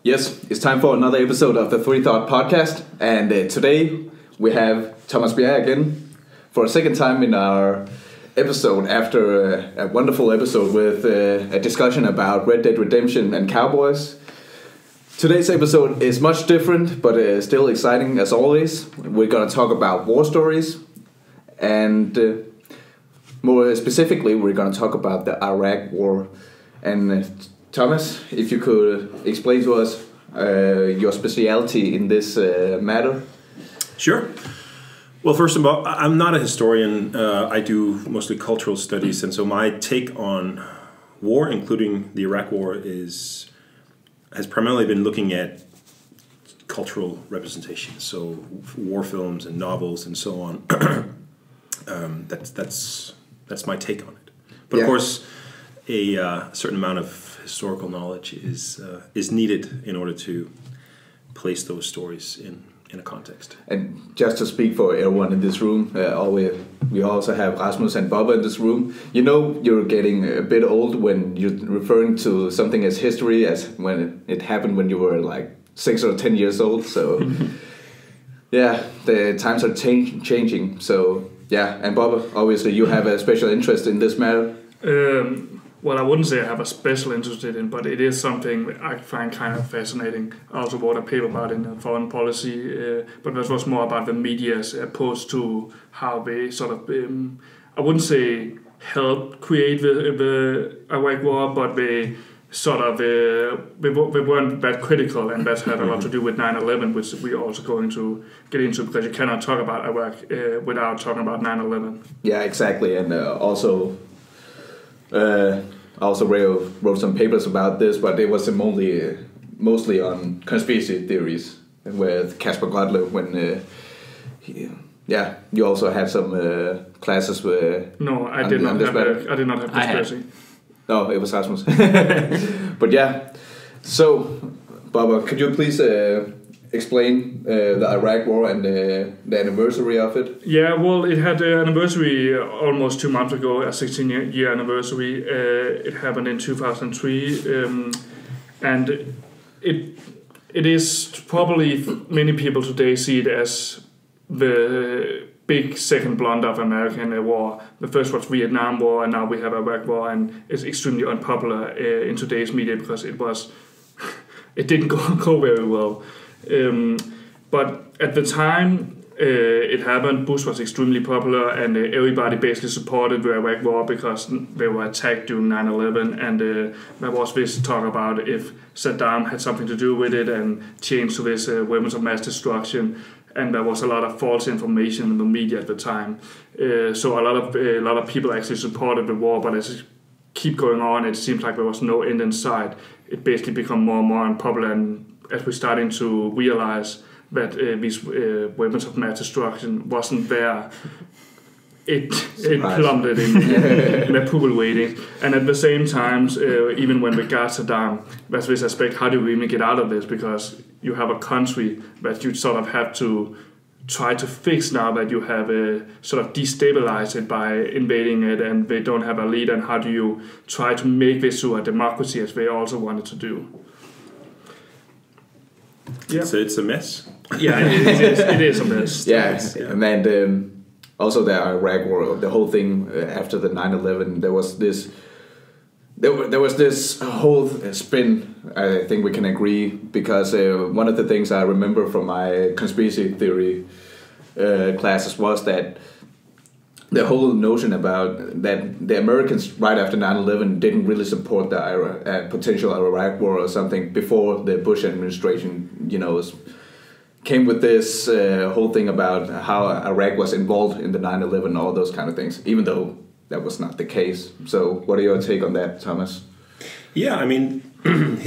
Yes, it's time for another episode of the Three Thought Podcast, and today we have Thomas Bjerre again for a second time in our episode after a wonderful episode with a discussion about Red Dead Redemption and cowboys. Today's episode is much different, but still exciting as always. We're going to talk about war stories, and more specifically, we're going to talk about the Iraq War. And Thomas, if you could explain to us your specialty in this matter. Sure. Well, first of all, I'm not a historian. I do mostly cultural studies, and so my take on war, including the Iraq War, has primarily been looking at cultural representation, so war films and novels and so on. That's my take on it. But of course, a certain amount of historical knowledge is needed in order to place those stories in a context. And just to speak for everyone in this room, we also have Rasmus and Bubba in this room. You know, you're getting a bit old when you're referring to something as history as when it happened when you were like 6 or 10 years old. So yeah, the times are changing. So yeah, and Bubba, obviously you have a special interest in this matter. Well, I wouldn't say I have a special interest in, but it is something I find kind of fascinating. I also wrote a paper about it in foreign policy, but that was more about the media's approach to how they sort of, I wouldn't say helped create the Iraq War, but they sort of, they weren't that critical, and that had a lot to do with 9/11, which we're also going to get into, because you cannot talk about Iraq without talking about 9/11. Yeah, exactly, and I also wrote some papers about this, but it was mostly on conspiracy theories with Casper Gottlieb. When you also had some classes with. No, I did not have conspiracy. No, it was Rasmus. But yeah, so Barbara, could you please explain the Iraq War and the anniversary of it? Yeah, well, it had an anniversary almost 2 months ago, a 16-year anniversary. It happened in 2003, and it is probably, many people today see it as the big second blunder of American war. The first was Vietnam War, and now we have Iraq War, and it's extremely unpopular in today's media because it didn't go very well. But at the time it happened, Bush was extremely popular, and everybody basically supported the Iraq War because they were attacked during 9/11, and there was this talk about if Saddam had something to do with it and changed to this weapons of mass destruction, and there was a lot of false information in the media at the time. So a lot of people actually supported the war, but as it keep going on, it seems like there was no end in sight. It basically became more and more unpopular, and as we're starting to realize that these weapons of mass destruction wasn't there, it plummeted in approval ratings. And at the same time, even when we got Saddam, there's this aspect, how do we even get out of this? Because you have a country that you sort of have to try to fix now that you have sort of destabilized it by invading it, and they don't have a leader, and how do you try to make this to a democracy as they also wanted to do? Yeah. So it's a mess. Yeah, it is a mess. Yeah, and also the Iraq War, the whole thing after the 9/11, there was this whole spin. I think we can agree, because one of the things I remember from my conspiracy theory classes was that the whole notion about that the Americans right after 9/11 didn't really support the potential Iraq War or something before the Bush administration, came with this whole thing about how Iraq was involved in the 9/11, all those kind of things, even though that was not the case. So what are your take on that, Thomas? Yeah, I mean,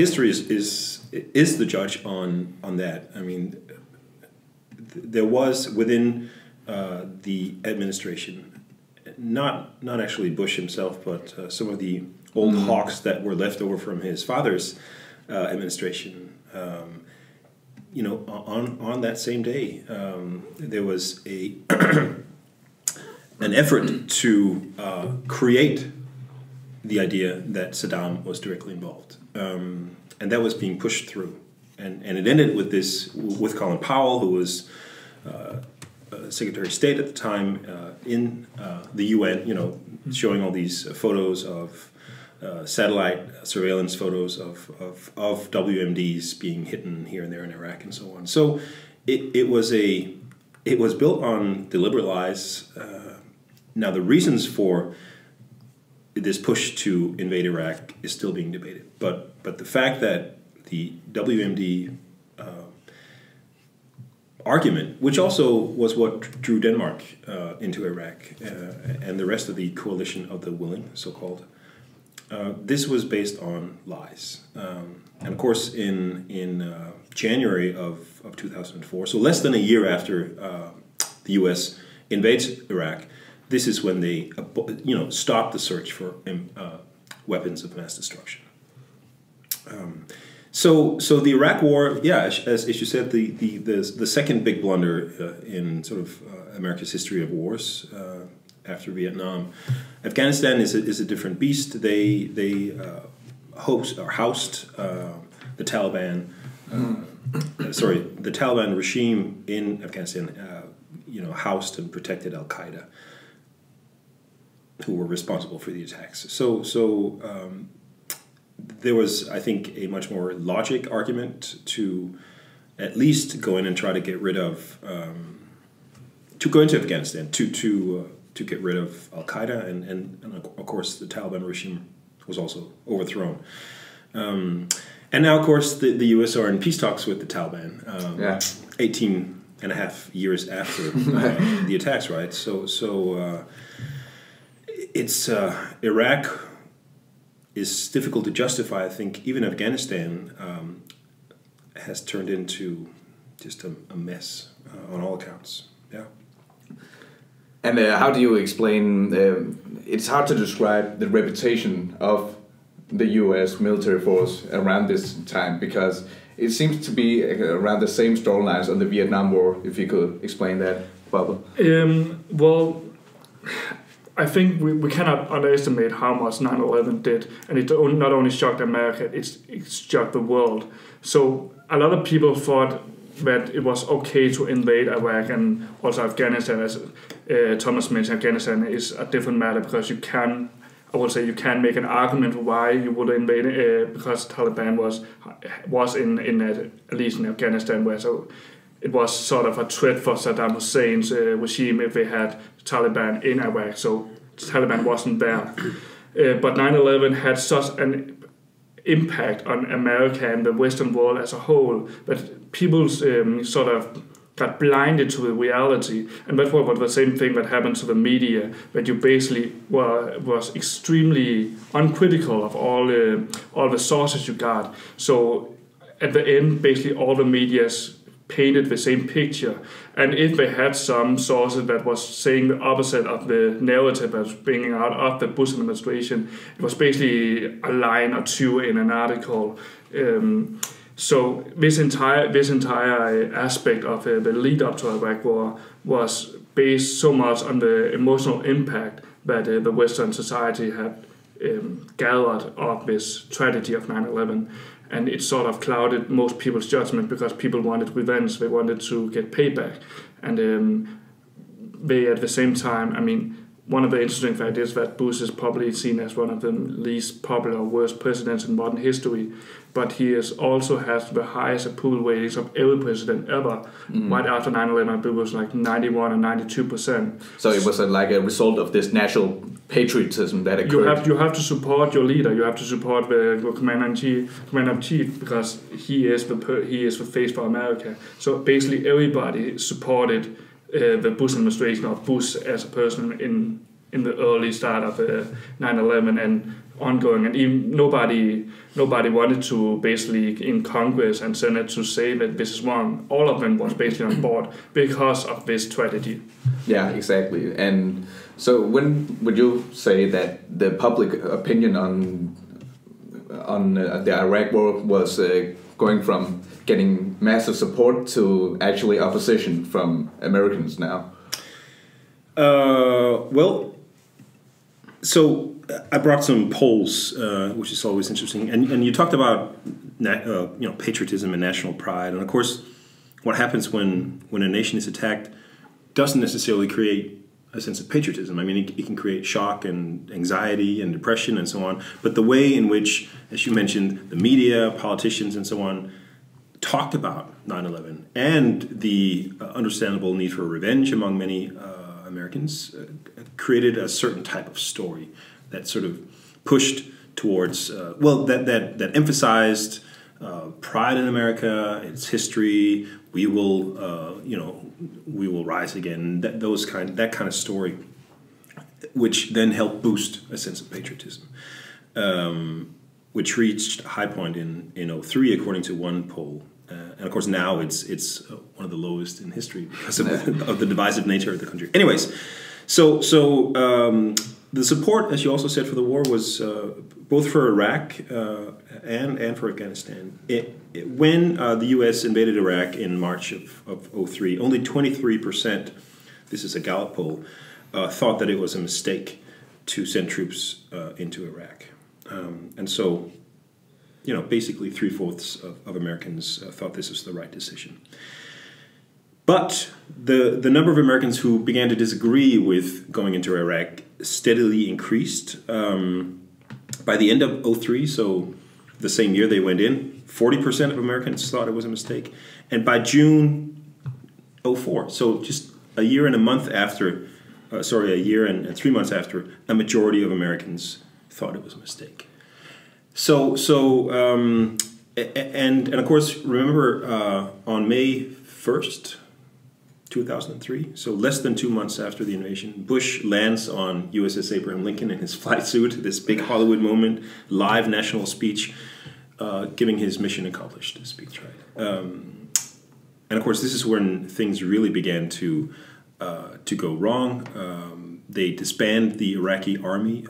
history is the judge on that. I mean, there was within the administration, not actually Bush himself, but some of the old hawks that were left over from his father's administration. On that same day, there was an effort to create the idea that Saddam was directly involved, and that was being pushed through. and it ended with Colin Powell, who was Secretary of State at the time in the UN, showing all these photos of satellite surveillance photos of WMDs being hidden here and there in Iraq and so on. So it was built on deliberate lies. Now the reasons for this push to invade Iraq is still being debated, but the fact that the WMD argument, which also was what drew Denmark into Iraq and the rest of the coalition of the willing, so-called, this was based on lies. And of course, in January of 2004, so less than a year after the U.S. invades Iraq, this is when they stopped the search for weapons of mass destruction. So the Iraq War, as you said, the second big blunder in sort of America's history of wars after Vietnam. Afghanistan is a different beast. They housed the Taliban. The Taliban regime in Afghanistan, housed and protected Al Qaeda, who were responsible for the attacks. So there was, I think, a much more logic argument to at least go in and try to get rid of, to go into Afghanistan to get rid of Al Qaeda, and of course the Taliban regime was also overthrown. And now, of course, the U.S. are in peace talks with the Taliban, 18 and a half years after the attacks, right? So it's Iraq is difficult to justify. I think even Afghanistan has turned into just a mess on all accounts. Yeah. And how do you explain? It's hard to describe the reputation of the U.S. military force around this time, because it seems to be around the same storylines on the Vietnam War. If you could explain that, Bubba. Well, I think we cannot underestimate how much 9/11 did, and it not only shocked America, it shocked the world. So a lot of people thought that it was okay to invade Iraq and also Afghanistan. As Thomas mentioned, Afghanistan is a different matter, because you can make an argument for why you would invade because Taliban was in at least in Afghanistan, where so it was sort of a threat for Saddam Hussein's regime if they had Taliban in Iraq. So Taliban wasn't there. But 9/11 had such an impact on America and the Western world as a whole that people sort of got blinded to the reality, and that was the same thing that happened to the media, that you basically was extremely uncritical of all the sources you got. So at the end, basically all the media's painted the same picture, and if they had some sources that was saying the opposite of the narrative that was bringing out of the Bush administration, it was basically a line or two in an article. So this entire aspect of the lead up to Iraq War was based so much on the emotional impact that the Western society had gathered of this tragedy of 9/11. And it sort of clouded most people's judgment, because people wanted revenge, they wanted to get payback. And they, at the same time, I mean, one of the interesting facts is that Bush is probably seen as one of the least popular, worst presidents in modern history, but he also has the highest approval ratings of every president ever. Right after 9/11, it was like 91 or 92%. So it was like a result of this national patriotism that occurred. You have to support your leader. You have to support the commander in chief, because he is the face for America. So basically, everybody supported the Bush administration, or Bush as a person in the early start of 9/11 and ongoing, and even nobody wanted to basically in Congress and Senate to say that this is wrong. All of them was basically on board because of this tragedy. Yeah, exactly. And so when would you say that the public opinion on the Iraq War was going from getting massive support to actually opposition from Americans now? So I brought some polls, which is always interesting. And you talked about patriotism and national pride. And of course, what happens when a nation is attacked doesn't necessarily create a sense of patriotism. I mean, it can create shock and anxiety and depression and so on. But the way in which, as you mentioned, the media, politicians, and so on talked about 9/11 and the understandable need for revenge among many Americans created a certain type of story that sort of pushed towards, that emphasized pride in America, its history. We will rise again. That kind of story, which then helped boost a sense of patriotism, which reached a high point in 2003, according to one poll. And of course, now it's one of the lowest in history because of the divisive nature of the country. Anyways, so the support, as you also said, for the war was both for Iraq and for Afghanistan. When the U.S. invaded Iraq in March of 2003, only 23%, this is a Gallup poll, thought that it was a mistake to send troops into Iraq. And so, basically 3/4 of Americans thought this was the right decision. But the number of Americans who began to disagree with going into Iraq steadily increased. By the end of 2003, so the same year they went in, 40% of Americans thought it was a mistake. And by June 2004, so just a year and 3 months after, a majority of Americans thought it was a mistake. And of course, remember on May 1st, 2003, so less than 2 months after the invasion, Bush lands on USS Abraham Lincoln in his flight suit, this big Hollywood moment, live national speech, giving his mission accomplished speech, right? And of course, this is when things really began to go wrong. They disband the Iraqi army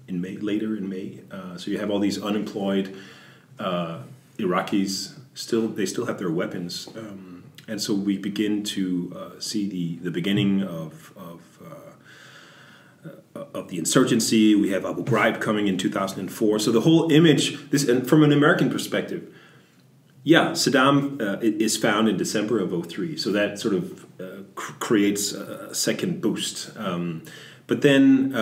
later in May. So you have all these unemployed Iraqis. They still have their weapons. And so we begin to see the beginning of the insurgency. We have Abu Ghraib coming in 2004. So the whole image, and from an American perspective, Saddam is found in December of 2003. So that sort of creates a second boost. But then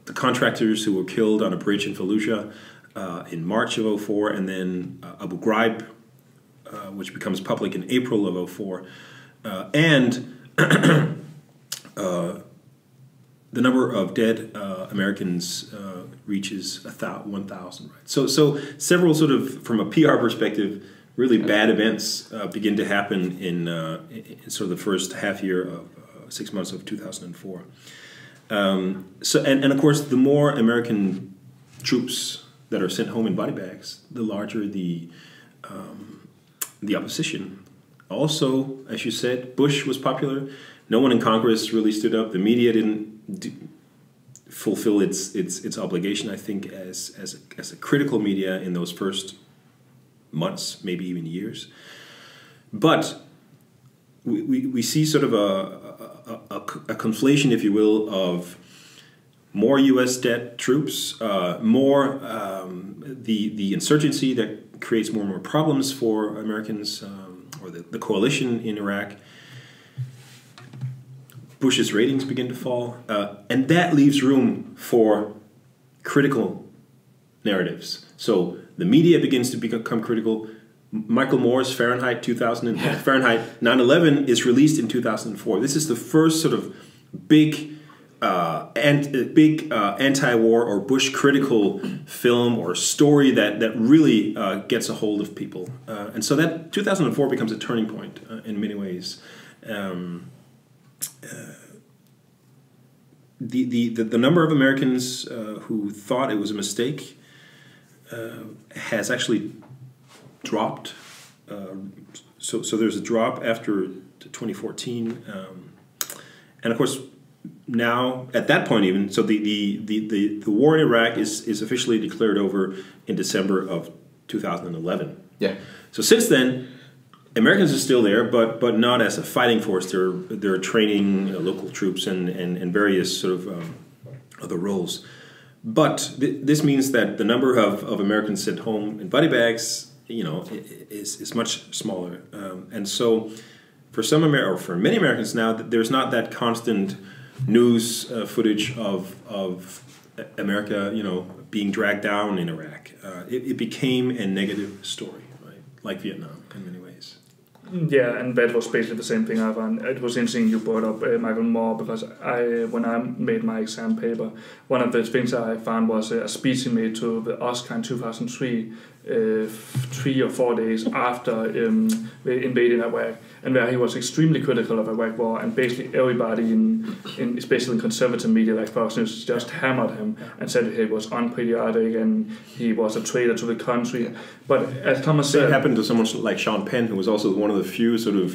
the contractors who were killed on a bridge in Fallujah in March of 2004, and then Abu Ghraib, which becomes public in April of 2004, and the number of dead Americans reaches 1,000. Right. So several sort of, from a PR perspective, really bad events begin to happen in sort of the first half year of 6 months of 2004. And of course, the more American troops that are sent home in body bags, the larger the opposition. Also, as you said, Bush was popular. No one in Congress really stood up. The media didn't fulfill its obligation, I think, as a critical media in those first months, maybe even years. But we see sort of a conflation, if you will, of more U.S. dead troops, more the insurgency that creates more and more problems for Americans or the coalition in Iraq. Bush's ratings begin to fall, and that leaves room for critical narratives. So the media begins to become critical. Michael Moore's Fahrenheit 9/11 is released in 2004. This is the first sort of big anti-war or Bush critical film or story that really gets a hold of people. And so that 2004 becomes a turning point in many ways. The number of Americans who thought it was a mistake has actually dropped. So there's a drop after 2014, and of course now at that point even, so the war in Iraq is officially declared over in December of 2011. Yeah. So since then, Americans are still there, but not as a fighting force. They're training local troops and various sort of other roles. But this means that the number of Americans sent home in body bags, is much smaller. And so for for many Americans now, there's not that constant news footage of America, being dragged down in Iraq. It became a negative story, right? Like Vietnam in many ways. Yeah, and that was basically the same thing I found. It was interesting you brought up Michael Moore, because when I made my exam paper, one of the things I found was a speech he made to the Oscar in 2003, 3 or 4 days after they invaded Iraq, and where he was extremely critical of Iraq war, and basically everybody in especially in conservative media like Fox News just hammered him and said he was unpatriotic and he was a traitor to the country. But as Thomas said, it happened to someone like Sean Penn, who was also one of the few sort of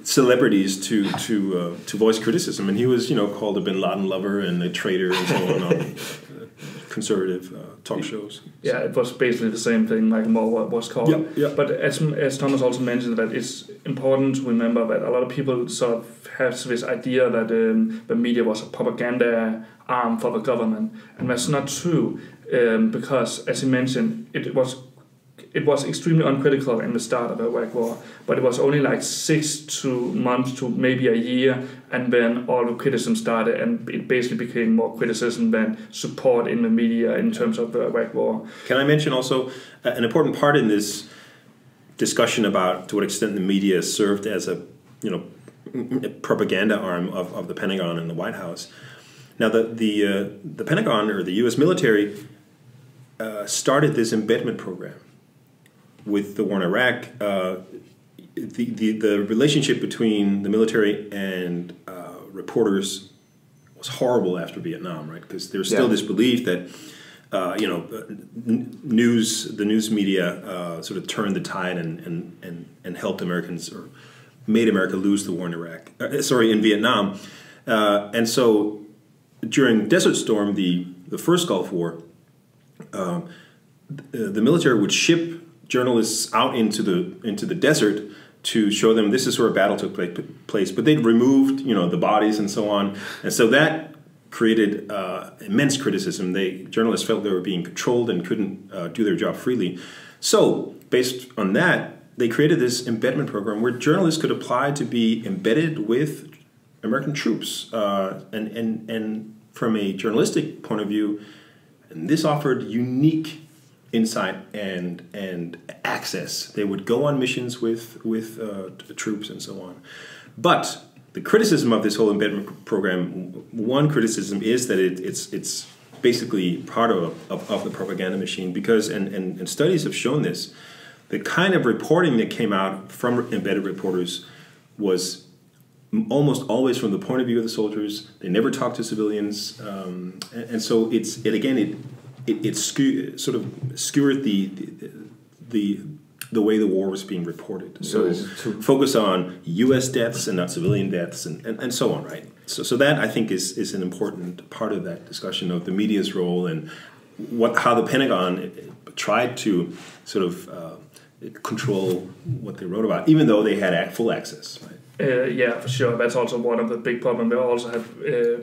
celebrities to voice criticism, and he was called a Bin Laden lover and a traitor and so on conservative talk shows. Yeah, it was basically the same thing like Moore was called. Yeah. But as Thomas also mentioned, that it's important to remember that a lot of people sort of have this idea that the media was a propaganda arm for the government, and that's not true, because as he mentioned, it was extremely uncritical in the start of the Iraq war, but it was only like 6 months to maybe a year, and then all the criticism started, and it basically became more criticism than support in the media in terms of the Iraq war. Can I mention also an important part in this discussion about to what extent the media served as a propaganda arm of the Pentagon and the White House? Now, the Pentagon or the U.S. military started this embedment program with the war in Iraq. The relationship between the military and reporters was horrible after Vietnam, right? Because there's still this belief that the news media sort of turned the tide and helped Americans, or made America lose the war in in Vietnam. And so during Desert Storm, the first Gulf War, the military would ship journalists out into the desert to show them this is where a battle took place, but they'd removed the bodies and so on, and so that created immense criticism. Journalists felt they were being controlled and couldn't do their job freely. So based on that, they created this embedment program where journalists could apply to be embedded with American troops, and from a journalistic point of view, and this offered unique insight and access. They would go on missions with troops and so on. But the criticism of this whole embedment program, one criticism is that it's basically part of the propaganda machine, because and studies have shown this. The kind of reporting that came out from embedded reporters was almost always from the point of view of the soldiers. They never talked to civilians, and so it sort of skewered the way the war was being reported. So focus on U.S. deaths and not civilian deaths, and so on, right? So that, I think, is an important part of that discussion of the media's role and how the Pentagon tried to sort of control what they wrote about, even though they had full access, right? Yeah, for sure. That's also one of the big problems. We also have,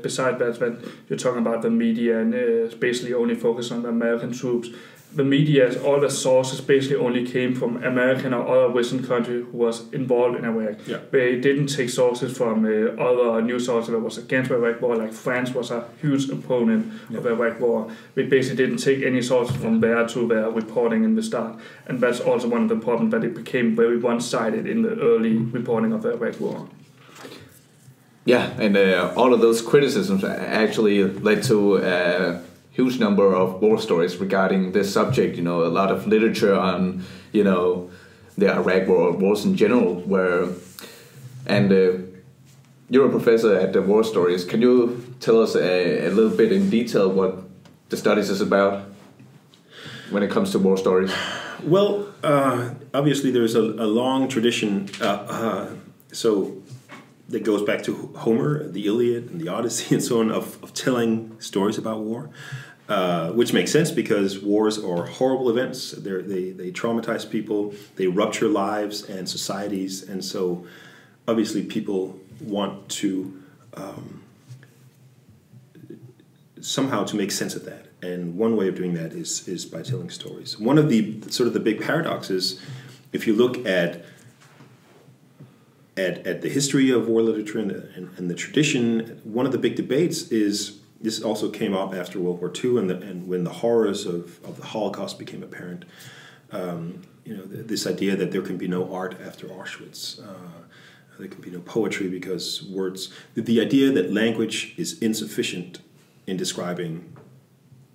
besides that, when you're talking about the media and basically only focus on the American troops, the media, all the sources basically only came from American or other Western country who was involved in Iraq. Yeah. They didn't take sources from other news sources that was against the Iraq war, like France was a huge opponent of the Iraq war. They basically didn't take any sources from there to their reporting in the start. And that's also one of the problems, that it became very one-sided in the early reporting of the Iraq war. Yeah, and all of those criticisms actually led to huge number of war stories regarding this subject. A lot of literature on, the Iraq war, wars in general, you're a professor at the War Stories. Can you tell us a little bit in detail what the studies is about when it comes to war stories? Well, obviously there's a long tradition, so that goes back to Homer, the Iliad, and the Odyssey, and so on, of telling stories about war, which makes sense because wars are horrible events. They traumatize people, they rupture lives and societies, and so obviously people want to somehow to make sense of that. And one way of doing that is by telling stories. One of the sort of the big paradoxes, if you look at the history of war literature and the tradition, one of the big debates is, this also came up after World War II and when the horrors of the Holocaust became apparent. This idea that there can be no art after Auschwitz, there can be no poetry because words. The idea that language is insufficient in describing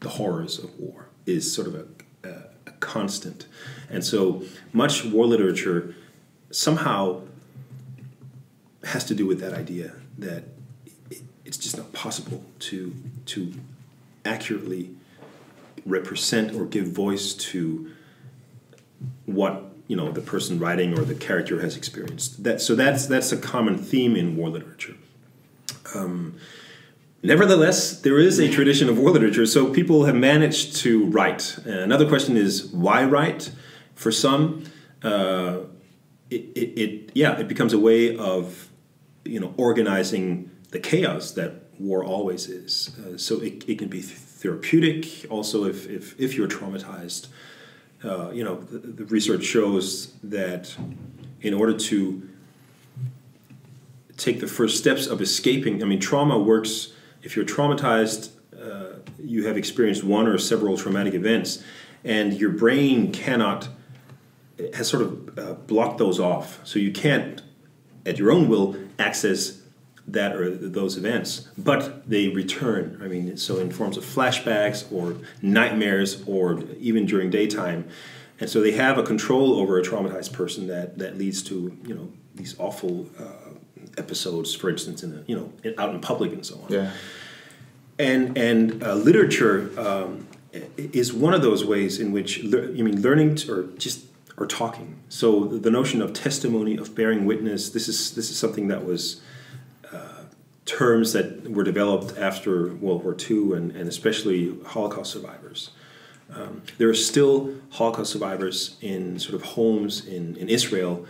the horrors of war is sort of a constant, and so much war literature somehow has to do with that idea that it's just not possible to accurately represent or give voice to what the person writing or the character has experienced. That's a common theme in war literature. Nevertheless, there is a tradition of war literature, so people have managed to write. Another question is, why write? For some, it becomes a way of organizing the chaos that war always is. So it can be therapeutic. Also, if you're traumatized, the research shows that in order to take the first steps of escaping, trauma works. If you're traumatized, you have experienced one or several traumatic events, and your brain has sort of blocked those off. So you can't, at your own will, access that or those events, but they return. So in forms of flashbacks or nightmares or even during daytime. And so they have a control over a traumatized person that leads to, these awful episodes, for instance, out in public and so on. Yeah. And literature is one of those ways in which learning or talking. So the notion of testimony, of bearing witness, this is something that was terms that were developed after World War II and especially Holocaust survivors. There are still Holocaust survivors in sort of homes in Israel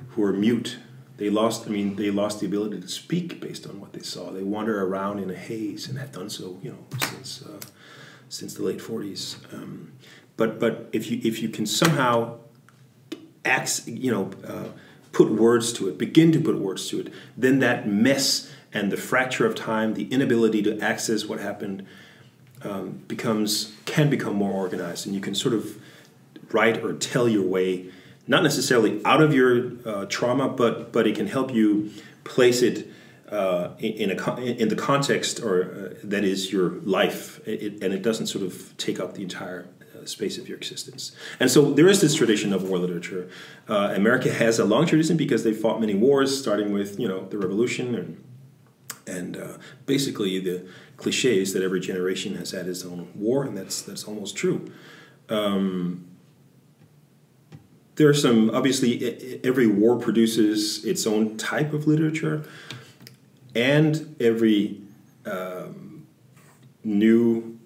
who are mute. They lost the ability to speak based on what they saw. They wander around in a haze and have done so, since the late 40s. But if you can somehow put words to it, begin to put words to it, then that mess and the fracture of time, the inability to access what happened, can become more organized, and you can sort of write or tell your way, not necessarily out of your trauma, but it can help you place it in the context or that is your life, and it doesn't sort of take up the entire space of your existence. And so there is this tradition of war literature. America has a long tradition because they fought many wars, starting with the Revolution and basically the cliches that every generation has had its own war, and that's almost true. There are some, obviously, every war produces its own type of literature, and every new,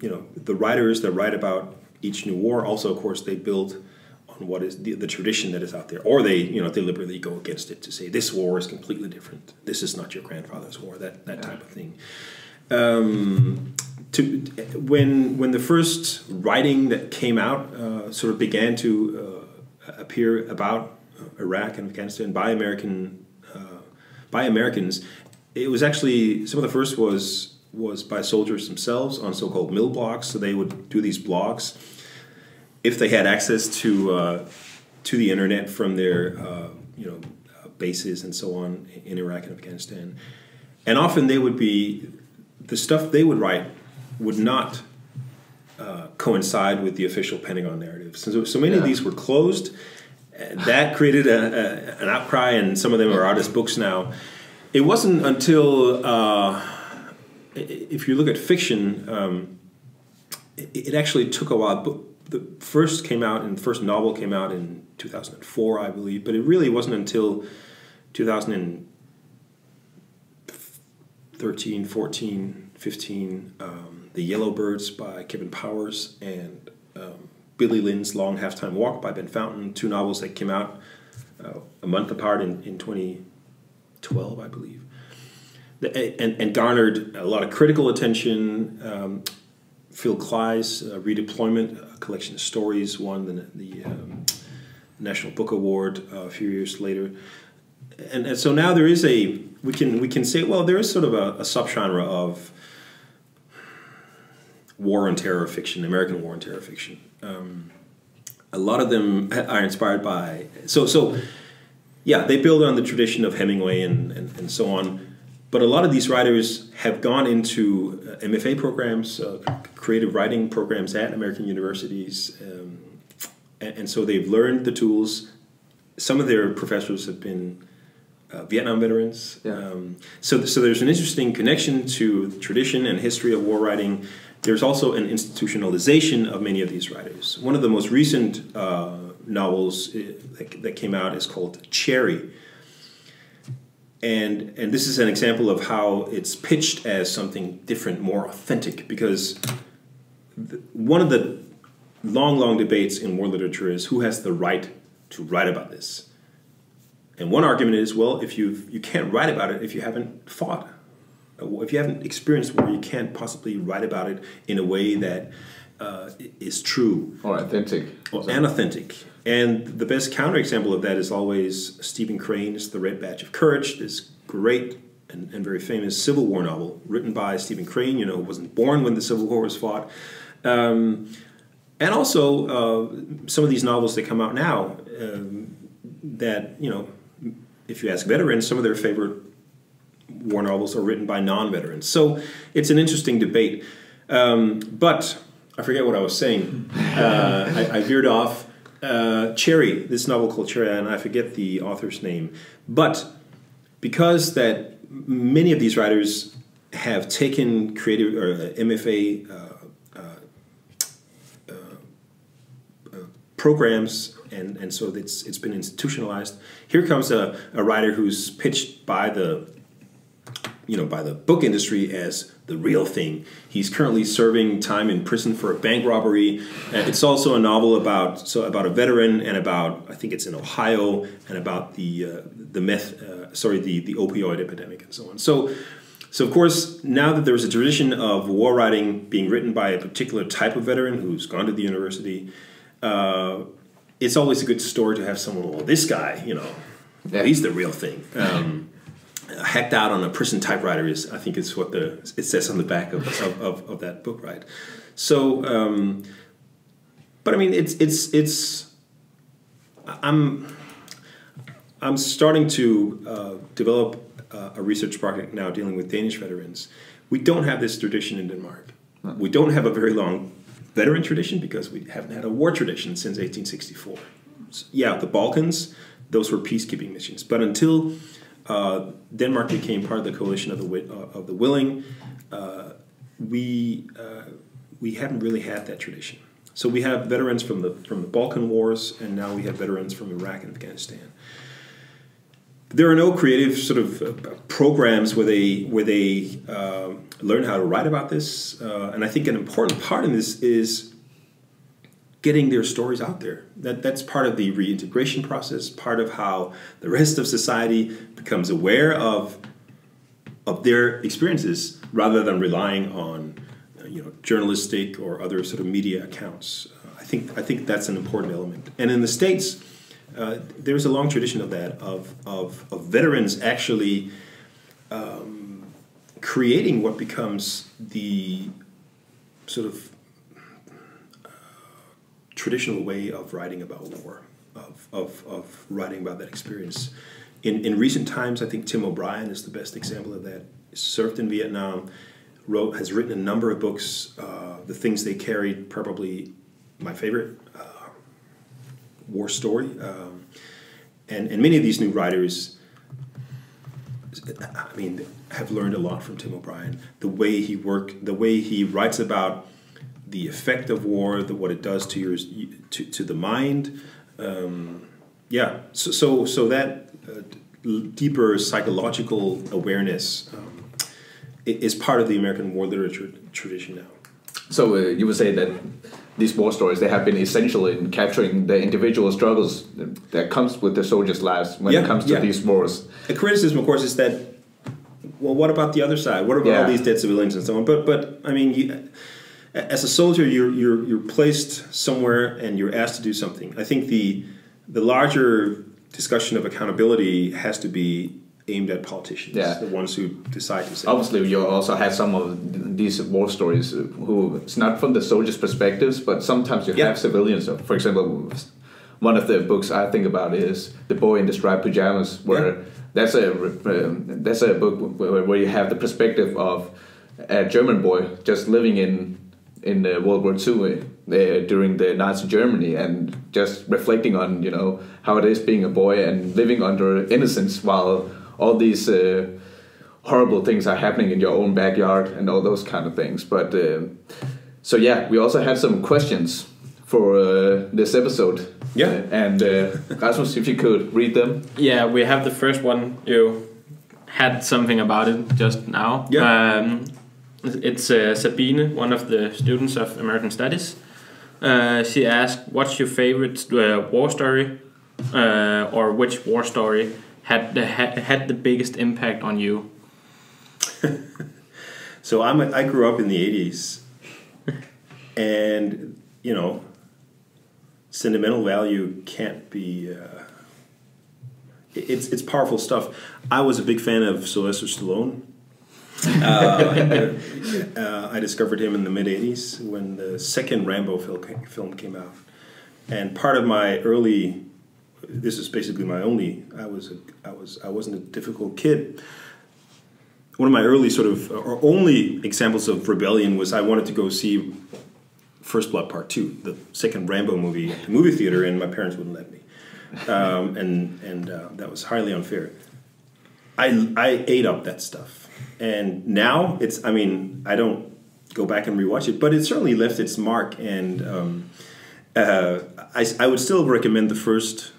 the writers that write about each new war also, of course, they build on what is the tradition that is out there, or they deliberately go against it to say this war is completely different. This is not your grandfather's war. That type of thing. When the first writing that came out sort of began to appear about Iraq and Afghanistan by Americans, it was actually some of the first was by soldiers themselves on so-called mill blogs. So they would do these blogs if they had access to the internet from their bases and so on in Iraq and Afghanistan, and often the stuff they would write would not coincide with the official Pentagon narrative. So many of these were closed. That created an outcry, and some of them are out as books now. It wasn't until, if you look at fiction, it actually took a while. The first novel came out in 2004, I believe, but it really wasn't until 2013, 14, 15, The Yellowbirds by Kevin Powers and Billy Lynn's Long Halftime Walk by Ben Fountain, two novels that came out a month apart in 2012, I believe. and garnered a lot of critical attention. Phil Klei's Redeployment, a collection of stories, won the National Book Award a few years later. And so now there is we can say, well, there is sort of a subgenre of war and terror fiction, American war and terror fiction. A lot of them are inspired by, yeah, they build on the tradition of Hemingway and so on. But a lot of these writers have gone into MFA programs, creative writing programs at American universities, and so they've learned the tools. Some of their professors have been Vietnam veterans. Yeah. So there's an interesting connection to the tradition and history of war writing. There's also an institutionalization of many of these writers. One of the most recent novels that came out is called Cherry. And this is an example of how it's pitched as something different, more authentic, because one of the long debates in war literature is who has the right to write about this. And one argument is, well, if you can't write about it if you haven't fought. If you haven't experienced war, you can't possibly write about it in a way that is true. Or authentic. And authentic. And the best counterexample of that is always Stephen Crane's The Red Badge of Courage, this great and very famous Civil War novel written by Stephen Crane, who wasn't born when the Civil War was fought. And also some of these novels that come out now that, if you ask veterans, some of their favorite war novels are written by non-veterans. So it's an interesting debate. But I forget what I was saying. I veered off. Cherry, this novel called Cherry, and I forget the author's name. But because that many of these writers have taken creative or MFA programs, and so it's been institutionalized. Here comes a writer who's pitched by the book industry as the real thing. He's currently serving time in prison for a bank robbery. It's also a novel about a veteran and about, I think it's in Ohio, and about the opioid epidemic and so on. So of course, now that there's a tradition of war writing being written by a particular type of veteran who's gone to the university, it's always a good story to have someone, well, this guy, he's the real thing. Hacked out on a prison typewriter I think is what it says on the back of that book, right? So, but I mean, I'm starting to develop a research project now dealing with Danish veterans. We don't have this tradition in Denmark. No. We don't have a very long veteran tradition because we haven't had a war tradition since 1864. So, yeah, the Balkans, those were peacekeeping missions, but until Denmark became part of the coalition of the willing, we haven't really had that tradition. So we have veterans from the Balkan wars, and now we have veterans from Iraq and Afghanistan. There are no creative sort of programs where they learn how to write about this, and I think an important part in this is getting their stories out there. That's part of the reintegration process, part of how the rest of society becomes aware of their experiences rather than relying on journalistic or other sort of media accounts. I think that's an important element. And in the States, there's a long tradition of that, of veterans actually creating what becomes the sort of traditional way of writing about war, of writing about that experience. In recent times, I think Tim O'Brien is the best example of that. Served in Vietnam, has written a number of books. The Things They Carried, probably my favorite war story. And many of these new writers, I mean, have learned a lot from Tim O'Brien. The way he writes about the effect of war, what it does to the mind, So that deeper psychological awareness is part of the American war literature tradition now. So you would say that these war stories, they have been essential in capturing the individual struggles that comes with the soldiers' lives when it comes to these wars. The criticism, of course, is that well, what about the other side? What about all these dead civilians and so on? But I mean, as a soldier, you're placed somewhere and you're asked to do something. I think the larger discussion of accountability has to be aimed at politicians, the ones who decide to say. Obviously, you also have some of these war stories who it's not from the soldiers' perspectives, but sometimes you have civilians. For example, one of the books I think about is The Boy in the Striped Pajamas, where that's a book where you have the perspective of a German boy just living in World War II during the Nazi Germany, and just reflecting on how it is being a boy and living under innocence while all these horrible things are happening in your own backyard and all those kind of things. But so we also had some questions for this episode. And Rasmus, if you could read them. Yeah, we have the first one. You had something about it just now. It's Sabine, one of the students of American Studies. She asked, what's your favorite war story, or which war story had the biggest impact on you? So I grew up in the 80s, and sentimental value can't be. It's powerful stuff. I was a big fan of Sylvester Stallone. I discovered him in the mid 80s when the second Rambo film came out, and part of my early. This is basically my only. I wasn't a difficult kid. One of my early or only examples of rebellion was I wanted to go see First Blood Part 2, the second Rambo movie, at the movie theater, and my parents wouldn't let me, and that was highly unfair. I ate up that stuff, and now it's. I mean, I don't go back and rewatch it, but it certainly left its mark, and I would still recommend the First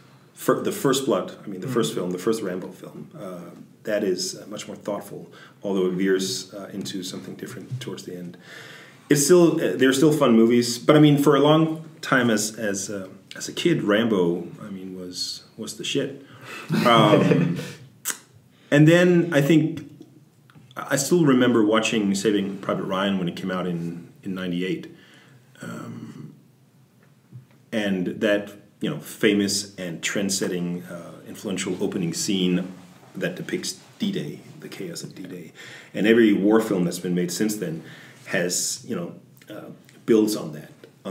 Blood. I mean, the first film, the first Rambo film. That is much more thoughtful, although it veers into something different towards the end. It's still they're still fun movies, but I mean, for a long time as a kid, Rambo, I mean, was the shit. And then I think I still remember watching Saving Private Ryan when it came out in '98, and that famous and trend-setting, influential opening scene that depicts D-Day, the chaos of D-Day, and every war film that's been made since then has builds on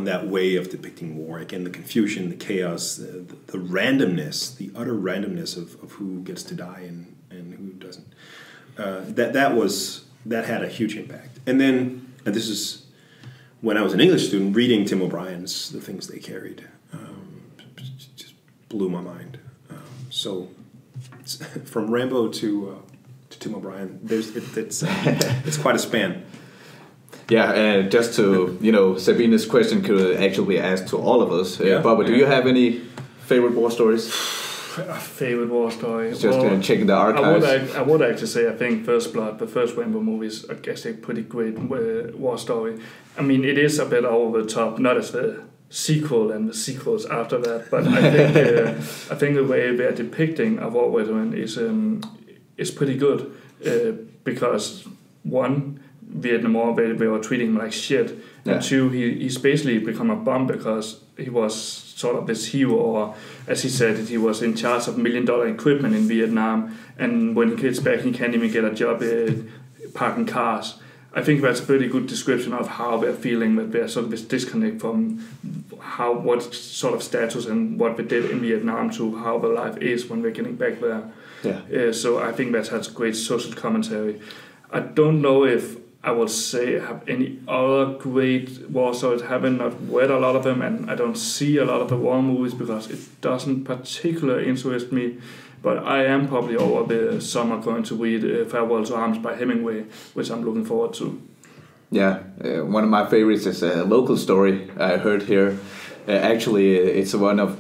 that way of depicting war. Again, the confusion, the chaos, the randomness, the utter randomness of who gets to die and who doesn't. That had a huge impact. And this is when I was an English student, reading Tim O'Brien's The Things They Carried, just blew my mind. So from Rambo to Tim O'Brien, it's quite a span. Yeah, and just to, Sabine's question could actually be asked to all of us. Bobby, do you have any favorite war stories? A favorite war story? Just checking the archives. I would actually say I think First Blood, the first Rambo movie, is I guess a pretty great war story. I mean, it is a bit over the top, not as the sequel and the sequels after that, but I think the way they're depicting a war veteran is pretty good, because one, Vietnam War, they were treating him like shit, and two, he's basically become a bum because he was sort of this hero, or as he said, he was in charge of $1 million equipment in Vietnam, and when he gets back, he can't even get a job parking cars. I think that's a pretty good description of how they're feeling, that they're sort of this disconnect from what sort of status and what they did in Vietnam to how their life is when they're getting back there. So I think that has great social commentary. I don't know if I would say I have any other great war stories. I haven't not read a lot of them, and I don't see a lot of the war movies because it doesn't particularly interest me. But I am probably over the summer going to read Farewell to Arms by Hemingway, which I'm looking forward to. Yeah, one of my favorites is a local story I heard here. Actually, it's one of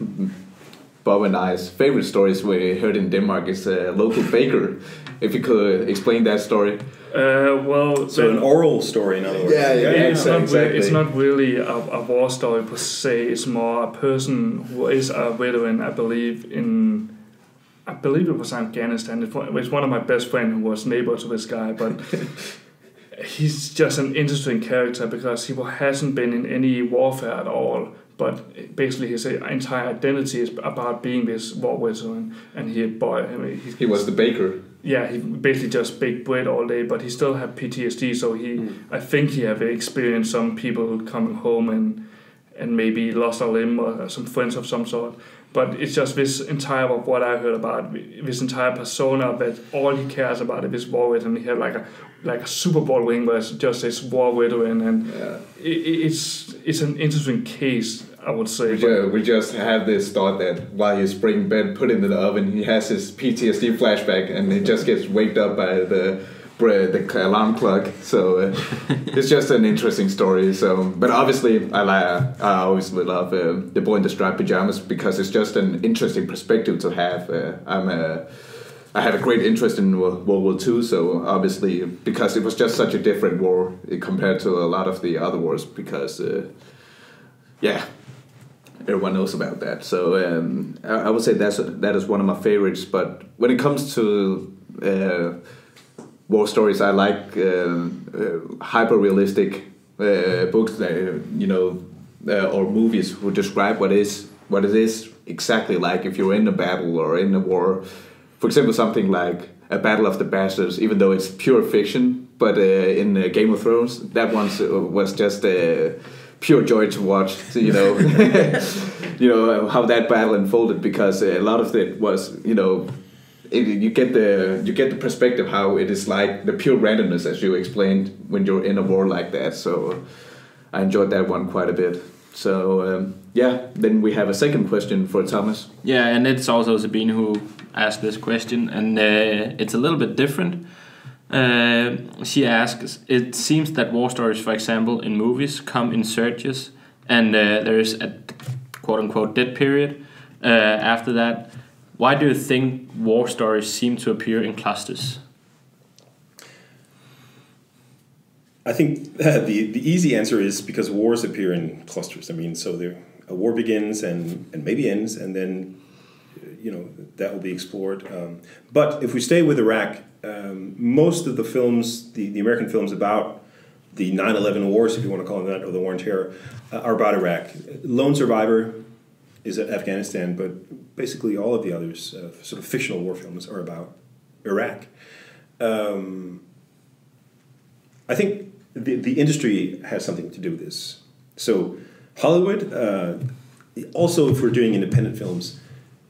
Bob and I's favorite stories we heard in Denmark. It's a local baker. If you could explain that story. So an oral story, in other words. It's not really a war story per se. It's more a person who is a veteran, I believe, in I believe it was Afghanistan. It was one of my best friends who was neighbor to this guy, but he's just an interesting character because he hasn't been in any warfare at all. But basically, his entire identity is about being this war veteran, and he was the baker. Yeah, he basically just baked bread all day, but he still had PTSD. So I think he have experienced some people coming home and maybe lost a limb or some friends of some sort. But it's just this entire of what I heard about this entire persona that all he cares about is this war veteran. He had like a Super Bowl ring where it's just this war veteran, and it's an interesting case, I would say. We just have this thought that while he's bringing bread, put it in the oven, he has his PTSD flashback, and he just gets waked up by the alarm clock. So it's just an interesting story. So, but obviously, I always love The Boy in the Striped Pajamas because it's just an interesting perspective to have. I had a great interest in World War II, so obviously because it was just such a different war compared to a lot of the other wars. Because everyone knows about that. So I would say that is one of my favorites. But when it comes to war stories, I like hyper-realistic books that, or movies who describe what it is exactly like if you're in a battle or in a war. For example, something like A Battle of the Bastards, even though it's pure fiction, but in Game of Thrones, that one was just pure joy to watch. You know, how that battle unfolded, because a lot of it was, you get the perspective how it is like the pure randomness, as you explained, when you're in a war like that. So I enjoyed that one quite a bit. So then we have a second question for Thomas. Yeah, and it's also Sabine who asked this question, and it's a little bit different. She asks, it seems that war stories, for example, in movies come in surges, and there is a quote-unquote dead period after that. Why do you think war stories seem to appear in clusters? I think the easy answer is because wars appear in clusters. I mean, so a war begins and maybe ends, and then that will be explored. But if we stay with Iraq, most of the films, the American films about the 9/11 wars, if you want to call them that, or the War on Terror, are about Iraq. Lone Survivor is Afghanistan, but basically all of the others, sort of fictional war films, are about Iraq. I think the industry has something to do with this. So Hollywood, also if we're doing independent films,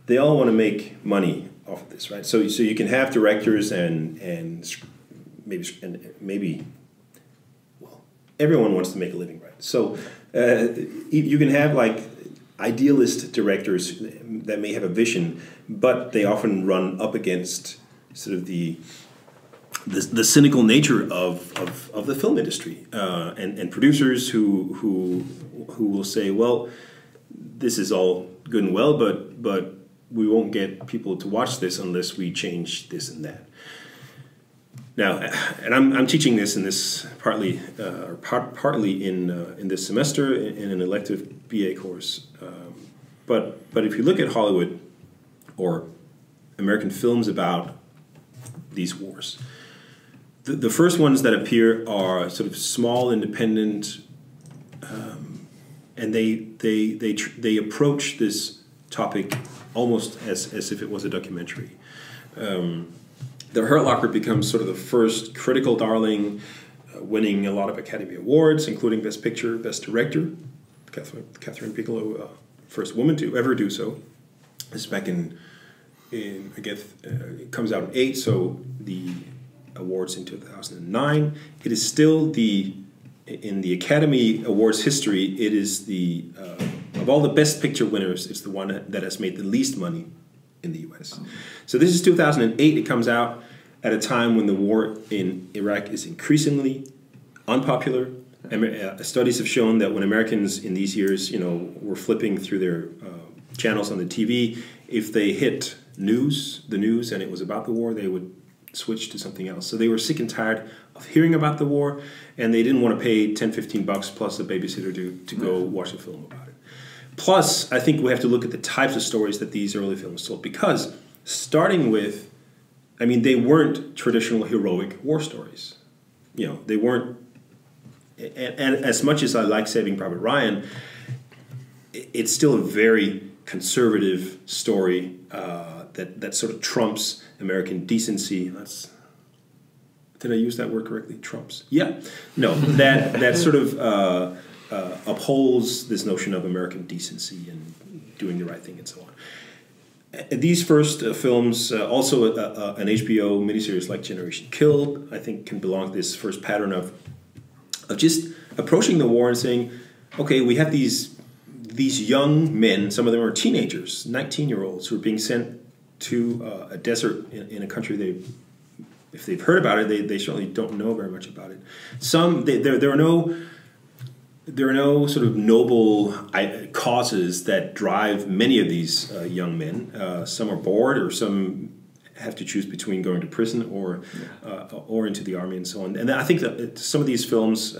they all want to make money off of this, right? So you can have directors and maybe everyone wants to make a living, right? So you can have like idealist directors that may have a vision, but they often run up against sort of the cynical nature of the film industry, and producers who will say, well, this is all good and well, but we won't get people to watch this unless we change this and that. Now, and I'm teaching this in this partly in this semester in an elective BA course. But if you look at Hollywood or American films about these wars, the first ones that appear are sort of small, independent, and they approach this topic almost as if it was a documentary. The Hurt Locker becomes sort of the first critical darling, winning a lot of Academy Awards, including Best Picture, Best Director. Catherine Bigelow, first woman to ever do so. This is back in I guess it comes out in 2008, so the awards in 2009. It is still in the Academy Awards history, it is of all the Best Picture winners, it's the one that has made the least money in the U.S. So this is 2008. It comes out at a time when the war in Iraq is increasingly unpopular. Studies have shown that when Americans in these years, were flipping through their channels on the TV, if they hit the news, and it was about the war, they would switch to something else. So they were sick and tired of hearing about the war, and they didn't want to pay $10-15 plus a babysitter to go watch a film about it. Plus, I think we have to look at the types of stories that these early films told, because starting with, I mean, they weren't traditional heroic war stories. You know, they weren't. And as much as I like Saving Private Ryan, it's still a very conservative story that sort of trumps American decency. Did I use that word correctly? Trumps? Yeah. No, that sort of upholds this notion of American decency and doing the right thing and so on. These first films, also an HBO miniseries like Generation Kill, I think can belong to this first pattern of just approaching the war and saying, okay, we have these young men, some of them are teenagers, 19-year-olds, who are being sent to a desert in a country if they've heard about it, they certainly don't know very much about it. There are no sort of noble causes that drive many of these young men. Some are bored, or some have to choose between going to prison or into the army and so on. And I think that some of these films,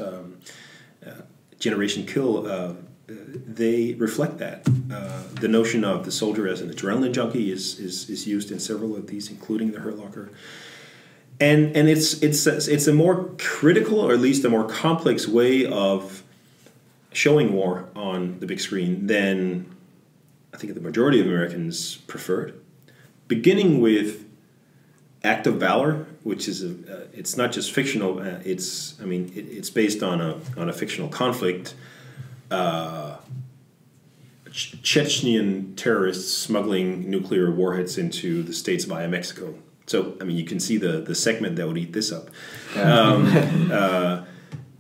Generation Kill, they reflect that. The notion of the soldier as an adrenaline junkie is used in several of these, including The Hurt Locker. And it's a more critical, or at least a more complex way of showing war on the big screen than I think the majority of Americans preferred. Beginning with Act of Valor, which is it's not just fictional. It's based on a fictional conflict. Chechnyan terrorists smuggling nuclear warheads into the States via Mexico. So, I mean, you can see the segment that would eat this up.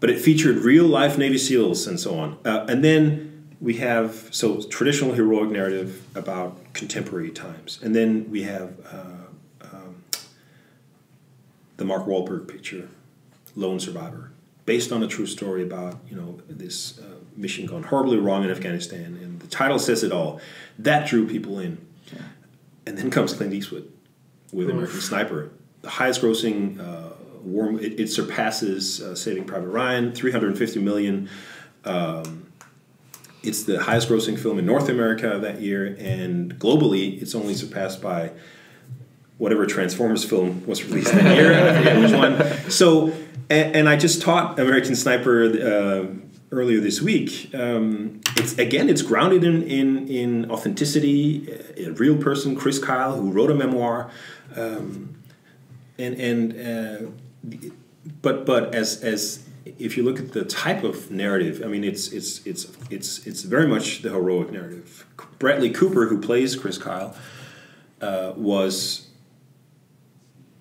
But it featured real-life Navy SEALs and so on. And then we have, traditional heroic narrative about contemporary times. And then we have the Mark Wahlberg picture, Lone Survivor, based on a true story about, this mission gone horribly wrong in Afghanistan. And the title says it all. That drew people in. Yeah. And then comes Clint Eastwood with American Sniper, the highest grossing war. It surpasses Saving Private Ryan, $350 million. It's the highest grossing film in North America that year, and globally it's only surpassed by whatever Transformers film was released that year. I forget which one. So, and I just taught American Sniper earlier this week. It's grounded in authenticity. A real person, Chris Kyle, who wrote a memoir. But as if you look at the type of narrative, I mean, it's very much the heroic narrative. Bradley Cooper, who plays Chris Kyle, was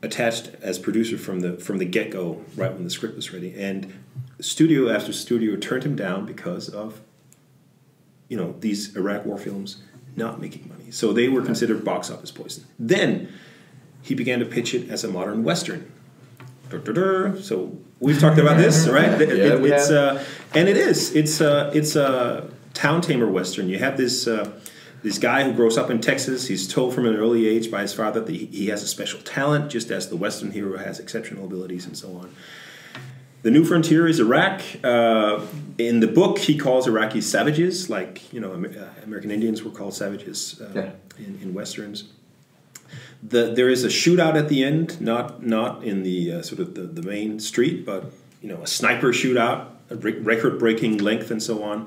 attached as producer from the get-go, right when the script was ready, and studio after studio turned him down because of these Iraq war films not making money. So they were considered box office poison. Then he began to pitch it as a modern Western. So we've talked about this, right? And it is. It's a town tamer Western. You have this guy who grows up in Texas. He's told from an early age by his father that he has a special talent, just as the Western hero has exceptional abilities and so on. The new frontier is Iraq. In the book, he calls Iraqis savages, like American Indians were called savages in Westerns. There is a shootout at the end, not in the sort of the main street, but a sniper shootout, a record-breaking length, and so on.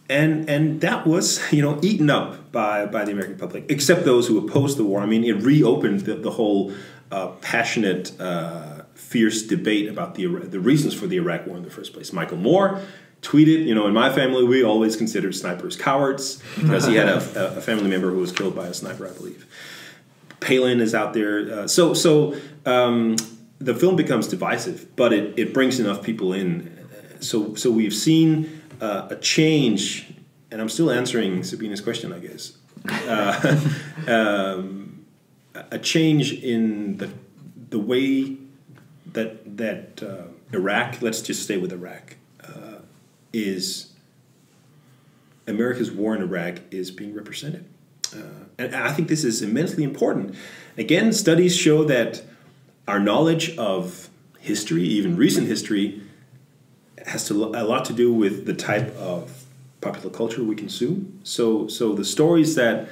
And that was eaten up by the American public, except those who opposed the war. I mean, it reopened the whole passionate, fierce debate about the reasons for the Iraq War in the first place. Michael Moore tweeted, in my family, we always considered snipers cowards, because he had a family member who was killed by a sniper, I believe. Palin is out there. So the film becomes divisive, but it brings enough people in. So we've seen a change, and I'm still answering Sabina's question, I guess. A change in the way that Iraq, let's just stay with Iraq, is America's war in Iraq is being represented. And I think this is immensely important. Again, studies show that our knowledge of history, even recent history, has a lot to do with the type of popular culture we consume. So the stories that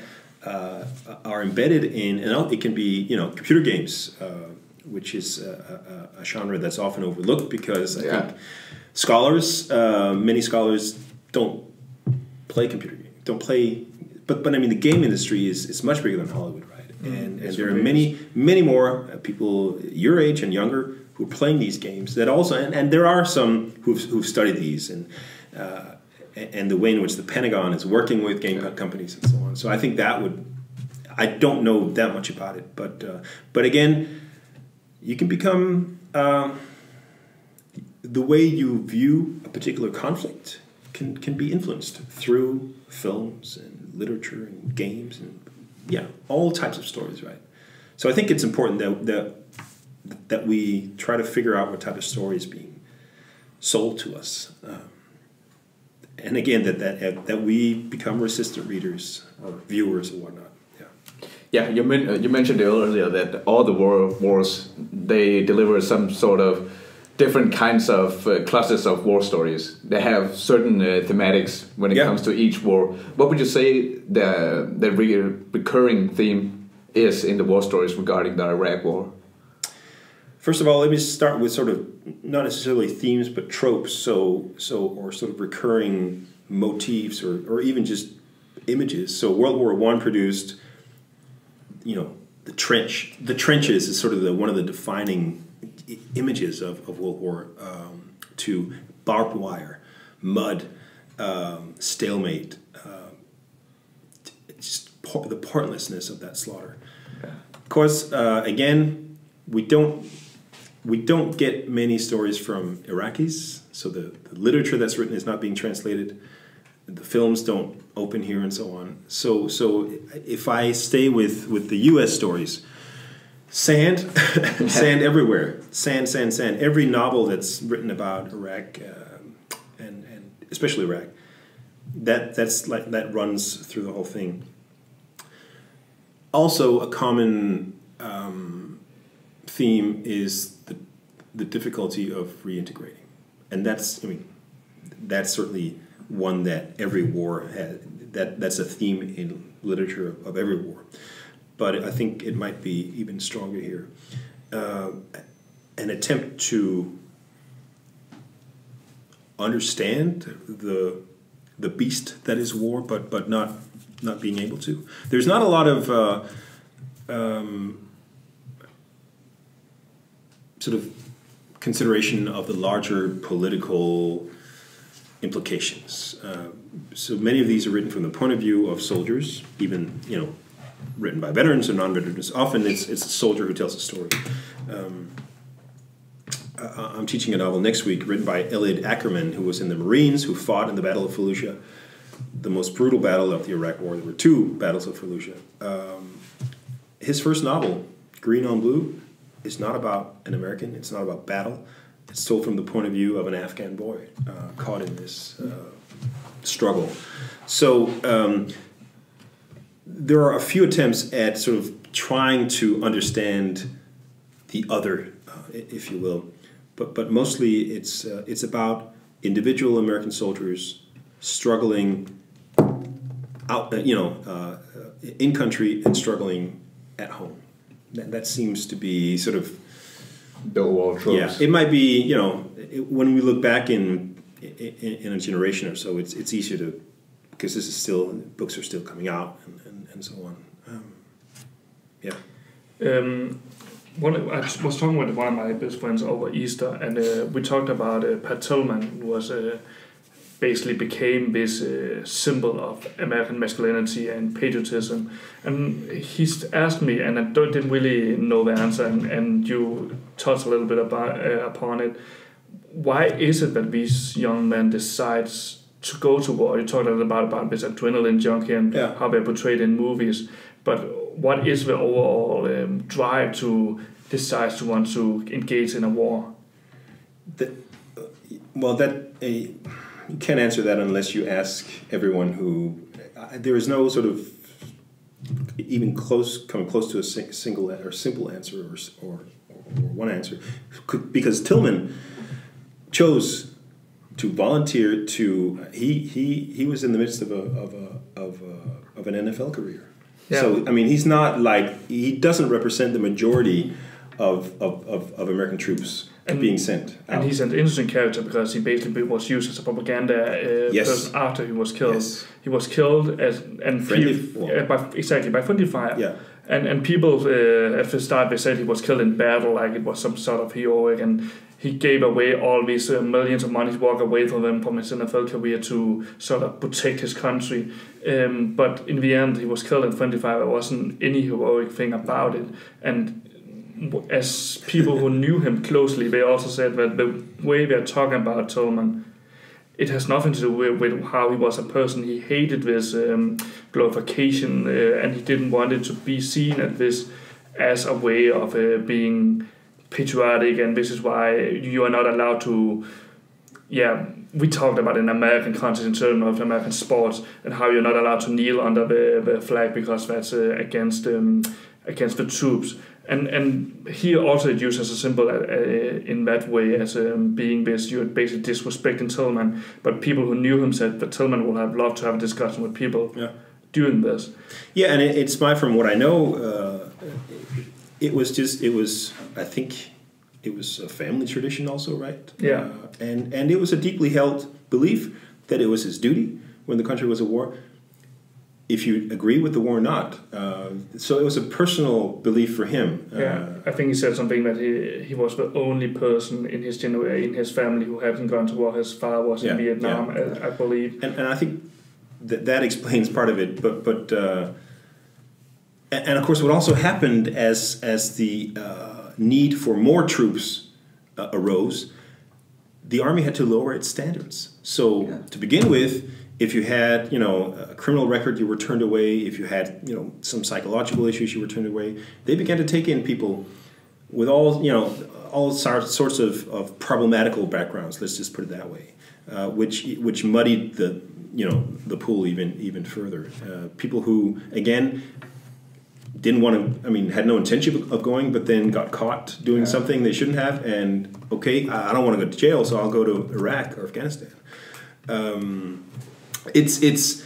are embedded in, and it can be computer games, which is a genre that's often overlooked because I think scholars, many scholars don't play computer games, don't play. But I mean, the game industry is much bigger than Hollywood, right? And there are many more people your age and younger who are playing these games that also, and there are some who've studied these and the way in which the Pentagon is working with game companies and so on. So I think I don't know that much about it, but again, you can become the way you view a particular conflict can be influenced through films and literature and games and all types of stories, right? So I think it's important that we try to figure out what type of story is being sold to us, and again that we become resistant readers or viewers or whatnot. Yeah, you mentioned earlier that all the wars they deliver some sort of different kinds of clusters of war stories. They have certain thematics when it comes to each war. What would you say the recurring theme is in the war stories regarding the Iraq War? First of all, let me start with sort of not necessarily themes, but tropes. or sort of recurring motifs, or even just images. So World War I produced, the trench. The trenches is sort of one of the defining images of World War II. Barbed wire, mud, stalemate, just the pointlessness of that slaughter. Yeah. Of course, again, we don't get many stories from Iraqis, so the literature that's written is not being translated. The films don't open here and so on. So if I stay with the U.S. stories, sand, sand everywhere, sand. Every novel that's written about Iraq, and especially Iraq, that runs through the whole thing. Also, a common theme is the difficulty of reintegrating, and that's certainly one that every war has. That's a theme in literature of every war. But I think it might be even stronger here. An attempt to understand the beast that is war, but not being able to. There's not a lot of sort of consideration of the larger political implications. So many of these are written from the point of view of soldiers, even written by veterans or non-veterans. Often it's a soldier who tells a story. I'm teaching a novel next week written by Elliot Ackerman, who was in the Marines, who fought in the Battle of Fallujah, the most brutal battle of the Iraq War. There were 2 battles of Fallujah. His first novel, Green on Blue, is not about an American. It's not about battle. It's told from the point of view of an Afghan boy caught in this struggle. So there are a few attempts at sort of trying to understand the other, if you will, but mostly it's about individual American soldiers struggling out, in country and struggling at home. That seems to be sort of the overall tropes. Yeah, it might be. When we look back in a generation or so, it's easier to, because this is still, books are still coming out and so on. I was talking with one of my best friends over Easter, and we talked about Pat Tillman, who was basically became this symbol of American masculinity and patriotism. And he asked me, and I didn't really know the answer, and you touched a little bit upon it. Why is it that these young men decide to go to war? You talked a little about this adrenaline junkie and how they're portrayed in movies, but what is the overall drive to decide to want to engage in a war? You can't answer that unless you ask everyone who. There is no sort of even coming close to a single or simple answer or one answer, because Tillman chose to volunteer to. He was in the midst of an NFL career, Yeah. So I mean, he's not like, he doesn't represent the majority of American troops being sent out. And he's an interesting character because he basically was used as a propaganda person after he was killed. Yes. He was killed by friendly fire. Yeah. And people at the start, they said he was killed in battle, like it was some sort of heroic, and he gave away all these millions of money, walked away from them from his NFL career to sort of protect his country. But in the end, he was killed in friendly fire. There wasn't any heroic thing about it. And as people who knew him closely, they also said that the way they're talking about Tillman, it has nothing to do with how he was a person. He hated this glorification, and he didn't want it to be seen as a way of being patriotic, and this is why you are not allowed to. Yeah, we talked about in American context in terms of American sports and how you're not allowed to kneel under the flag because that's against the troops. And he also used as a symbol in that way as being this, you're basically disrespecting Tillman. But people who knew him said that Tillman would have loved to have a discussion with people doing this. Yeah, and it's from what I know, I think it was a family tradition also, right? Yeah. And it was a deeply held belief that it was his duty when the country was at war, if you agree with the war or not. So it was a personal belief for him. I think he said something that he was the only person in his generation, in his family, who hadn't gone to war. His father was in Vietnam, I believe. And I think that explains part of it. But and of course, what also happened as the need for more troops arose, the army had to lower its standards. So to begin with, if you had, a criminal record, you were turned away. If you had, some psychological issues, you were turned away. They began to take in people with all sorts of problematical backgrounds. Let's just put it that way, which muddied the pool even further. People who, again, didn't want to, had no intention of going, but then got caught doing something they shouldn't have, and I don't want to go to jail, so I'll go to Iraq or Afghanistan. It's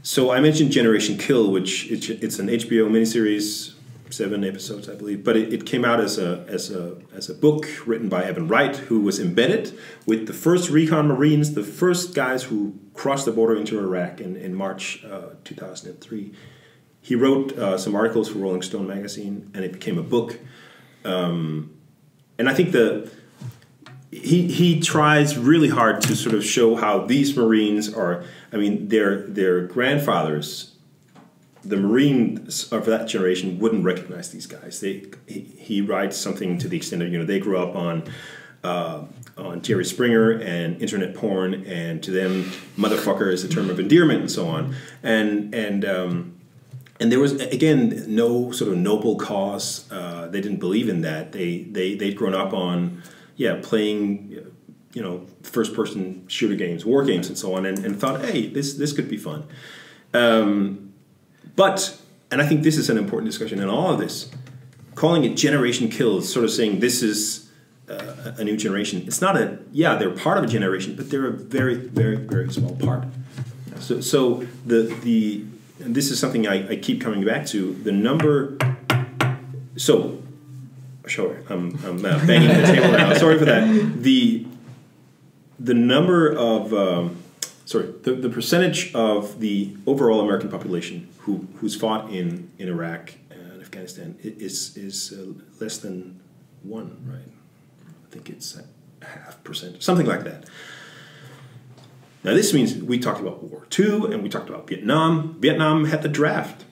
so I mentioned Generation Kill, which it's an HBO miniseries, 7 episodes, I believe, but it came out as a book written by Evan Wright, who was embedded with the first recon Marines, the first guys who crossed the border into Iraq in March 2003. He wrote some articles for Rolling Stone magazine, and it became a book. And I think he tries really hard to sort of show how these Marines are. Their grandfathers, the Marines of that generation, wouldn't recognize these guys. He writes something to the extent of they grew up on Jerry Springer and internet porn, and to them, motherfucker is a term of endearment and so on. And there was, again, no sort of noble cause. They didn't believe in that. They'd grown up on, playing, first-person shooter games, war games, and so on, and thought, hey, this could be fun. But, and I think this is an important discussion in all of this, calling it Generation Kill is sort of saying this is a new generation. It's not they're part of a generation, but they're a very, very, very small part. So and this is something I keep coming back to, the number. So, sure, I'm banging the table now. Sorry for that. The number of the percentage of the overall American population who's fought in Iraq and Afghanistan is less than 1, right? I think it's 0.5%, something like that. Now, this means we talked about World War II, and we talked about Vietnam. Vietnam had the draft.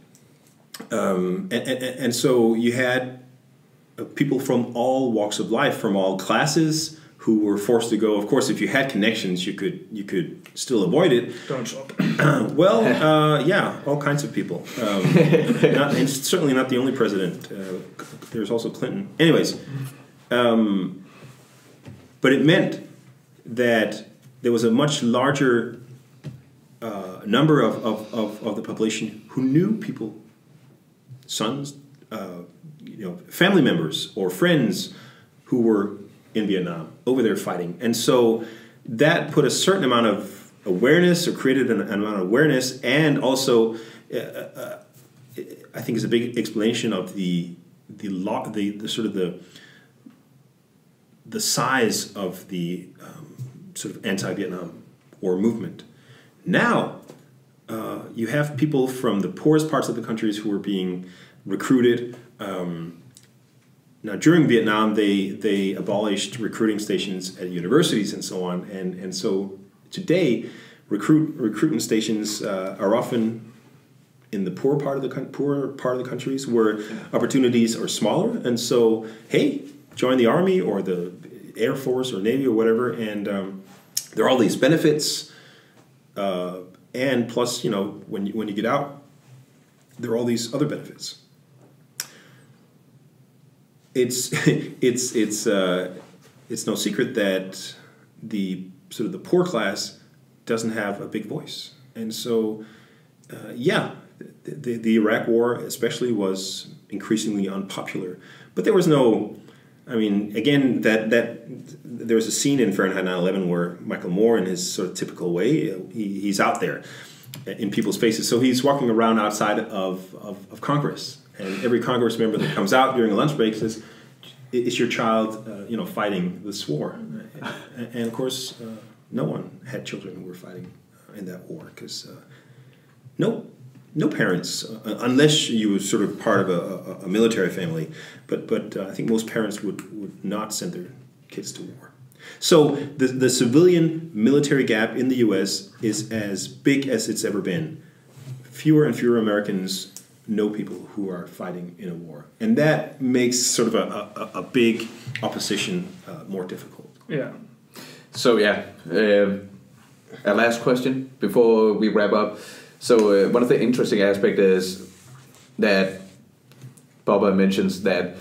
And so you had people from all walks of life, from all classes, who were forced to go. Of course, if you had connections, you could still avoid it. Don't shop. All kinds of people. And certainly not the only president. There's also Clinton. Anyways, but it meant that there was a much larger number of the population who knew people, sons, family members or friends who were in Vietnam over there fighting. And so that put a certain amount of awareness, or created an amount of awareness, and also I think, is a big explanation of the sort of the size of the sort of anti-Vietnam War movement. Now, you have people from the poorest parts of the countries who are being recruited. Now, during Vietnam, they abolished recruiting stations at universities and so on, and so today, recruitment stations are often in the poorer part of the countries where opportunities are smaller, and so hey, join the Army or the Air Force or Navy or whatever, and there are all these benefits, and plus, you know, when you get out, there are all these other benefits. It's no secret that the sort of the poor class doesn't have a big voice, and so the Iraq War especially was increasingly unpopular. But there was no, I mean, again, that there was a scene in Fahrenheit 9/11 where Michael Moore, in his sort of typical way, he's out there in people's faces. So he's walking around outside of Congress. And every Congress member that comes out during a lunch break says, "Is your child, fighting this war?" And of course, no one had children who were fighting in that war because no parents, unless you were sort of part of a military family. But I think most parents would not send their kids to war. So the civilian military gap in the U.S. is as big as it's ever been. Fewer and fewer Americans know people who are fighting in a war, and that makes sort of a big opposition more difficult. Yeah. So a last question before we wrap up. So one of the interesting aspects is that Bubba mentions that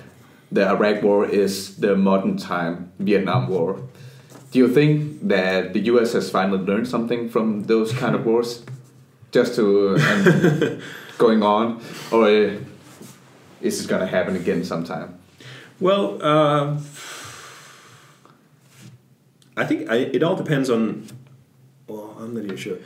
the Iraq War is the modern time Vietnam War. Do you think that the U.S. has finally learned something from those kind of wars, just to going on, or is it going to happen again sometime? Well, I think it all depends on. Well, I'm not even sure.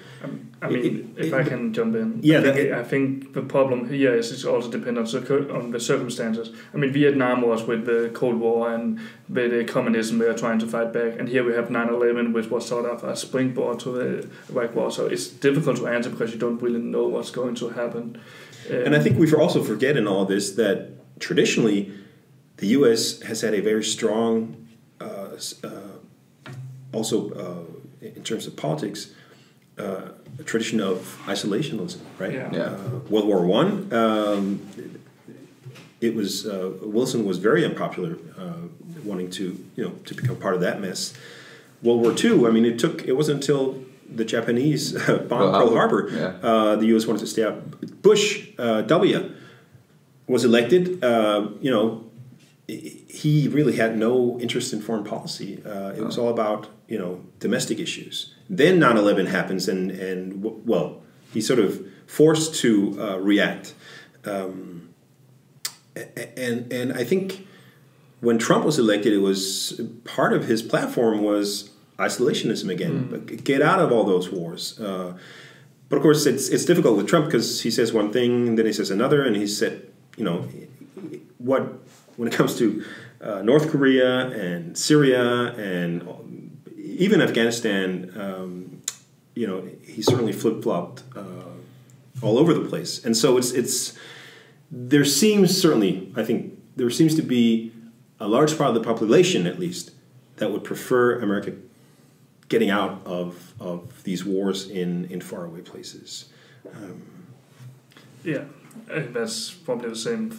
I mean, if I can jump in, yeah, I think the problem here is it's also dependent on the circumstances. I mean, Vietnam was with the Cold War and with the communism, we are trying to fight back, and here we have 9/11, which was sort of a springboard to the Iraq War. So it's difficult to answer because you don't really know what's going to happen. And I think we also forget in all of this that traditionally, the U.S. has had a very strong, in terms of politics, a tradition of isolationism, right? Yeah. World War I, it was Wilson was very unpopular, wanting to become part of that mess. World War II, I mean, it wasn't until the Japanese bombed Pearl Harbor, the U.S. wanted to stay out. Bush W. was elected. He really had no interest in foreign policy. It was all about domestic issues. Then 9/11 happens, and he's sort of forced to react. And I think when Trump was elected, it was part of his platform was isolationism again. Get out of all those wars. But of course, it's difficult with Trump because he says one thing, then he says another, and he said, when it comes to North Korea and Syria and even Afghanistan, he certainly flip-flopped all over the place. And so there seems to be a large part of the population, at least, that would prefer America getting out of these wars in faraway places. That's probably the same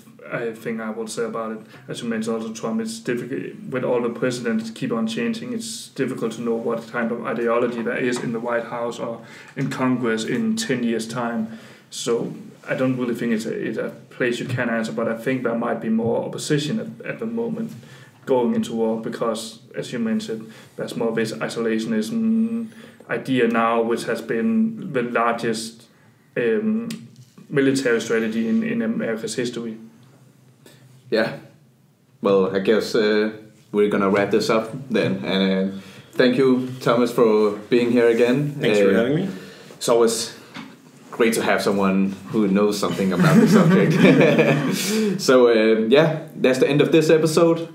thing I would say about it. As you mentioned, also Trump, it's difficult with all the presidents keep on changing. It's difficult to know what kind of ideology there is in the White House or in Congress in 10 years' time. So I don't really think it's a place you can answer, but I think there might be more opposition at the moment going into war because, as you mentioned, there's more of this isolationism idea now, which has been the largest military strategy in America's history. Yeah. Well, I guess we're going to wrap this up then. And thank you, Thomas, for being here again. Thanks for having me. It's always great to have someone who knows something about the subject. So yeah, that's the end of this episode.